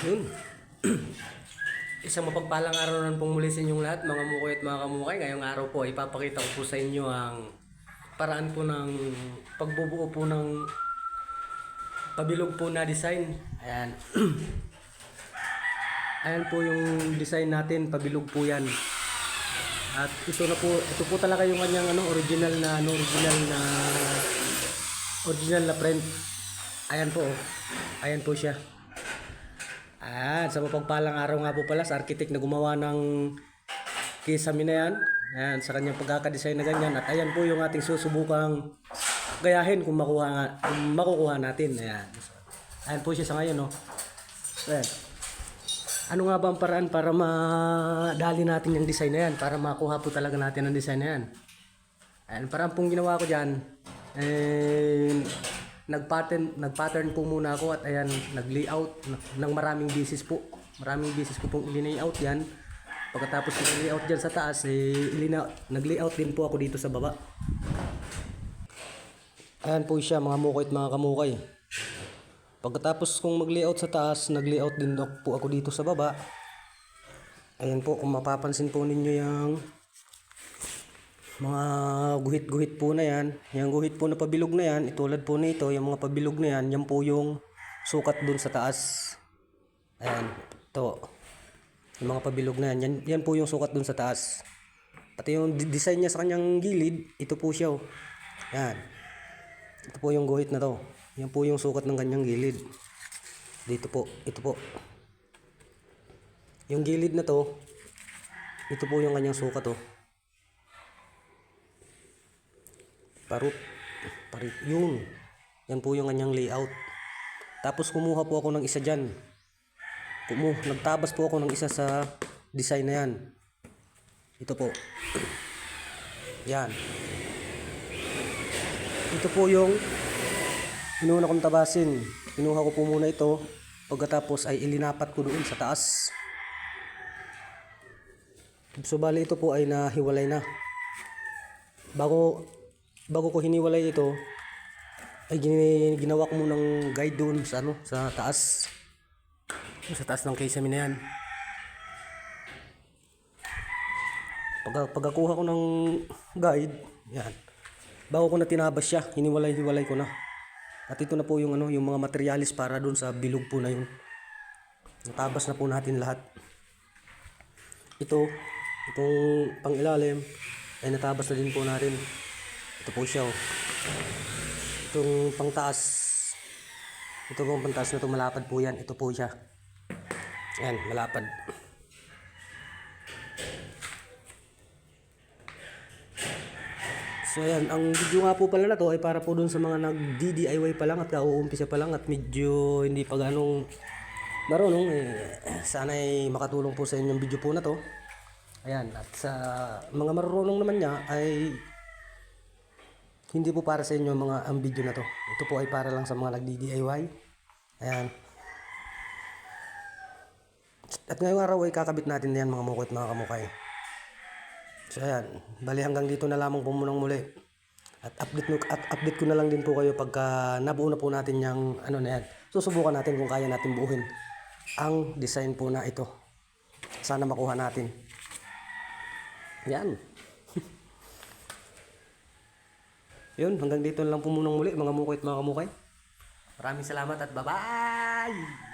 Yun. Isang mapagpalang araw naman pong muli sa inyong lahat, mga mukoy at mga kamukay. Ngayong araw po, ipapakita ko po sa inyo ang paraan po ng pagbubuo po ng pabilog po na design. Ayan. Ayan po yung design natin, pabilog po yan. At ito po talaga yung kanyang original na print. Ayan po. Ayan po siya. Sa mapagpalang araw nga po pala sa architect na gumawa ng kisame na yan. Ayan, sa kanyang pagkakadesign na ganyan. At ayan po yung ating susubukang gayahin kung makukuha natin. Ayan po siya sa ngayon. No? Ayan. Ano nga ba ang paraan para madali natin yung design na yan? Para makuha po talaga natin ang design na yan. Ayan, parang pong ginawa ko dyan. Nag-pattern po muna ako at ayan, nag-layout ng maraming beses po. Maraming beses ko pong i-layout yan. Pagkatapos nag-layout dyan sa taas, nag-layout din po ako dito sa baba. Ayan po siya mga mukay at mga kamukay. Pagkatapos kong mag-layout sa taas, nag-layout din po ako dito sa baba. Ayan po, kung mapapansin po ninyo yung mga guhit-guhit po na yan, yung guhit po na pabilog na yan, itulad po nito, yung mga pabilog na yan, yan po yung sukat dun sa taas. Ayan, ito. Yung mga pabilog na yan, yan po yung sukat dun sa taas. Pati yung design niya sa kanyang gilid, ito po siya. Ayan. Ito po yung guhit na to. Yan po yung sukat ng kanyang gilid. Dito po, ito po. Yung gilid na to, ito po yung kanyang sukat Parit yun. Yan po yung kanyang layout. Tapos kumuha po ako ng isa dyan. Nagtabas po ako ng isa sa design na yan. Ito po. Yan. Ito po yung inuna kong tabasin. Kinuha ko po muna ito. Pagkatapos ay ilinapat ko doon sa taas. So bali ito po ay nahiwalay na. Bago ko hiniwalay ito, ay ginawa ko munang guide doon sa taas. Sa taas ng kisame na yan. Pagkakuha ko ng guide, yan. Bago ko na tinabas siya, hiniwalay ko na. At ito na po yung yung mga materialis para doon sa bilog po na yun. Natabas na po natin lahat. Itong pang-ilalim ay natabas na din po natin. Ito po siya. Itong pangtaas. Ito pong pangtaas na ito, malapad po yan. Ito po siya. Ayan, malapad. So ayan, ang video nga po pala na to ay para po dun sa mga nag-DIY pa lang at kauumpisa pa lang at medyo hindi pa ganong marunong. Sana ay makatulong po sa inyong video po na to. Ayan, at sa mga marunong naman niya ay hindi po para sa inyo ang video na to. Ito po ay para lang sa mga nagdi-DIY. Ayan. At ngayong araw ay kakabit natin yan mga mukoy at mga kamukay. So ayan, bali hanggang dito na lamang po munang muli. At update ko na lang din po kayo pagka nabuo na po natin yung na yan. Susubukan natin kung kaya natin buuhin ang design po na ito. Sana makuha natin. Yan. Yun, hanggang dito lang po munang muli mga mukoy at mga kamukay. Maraming salamat at bye-bye!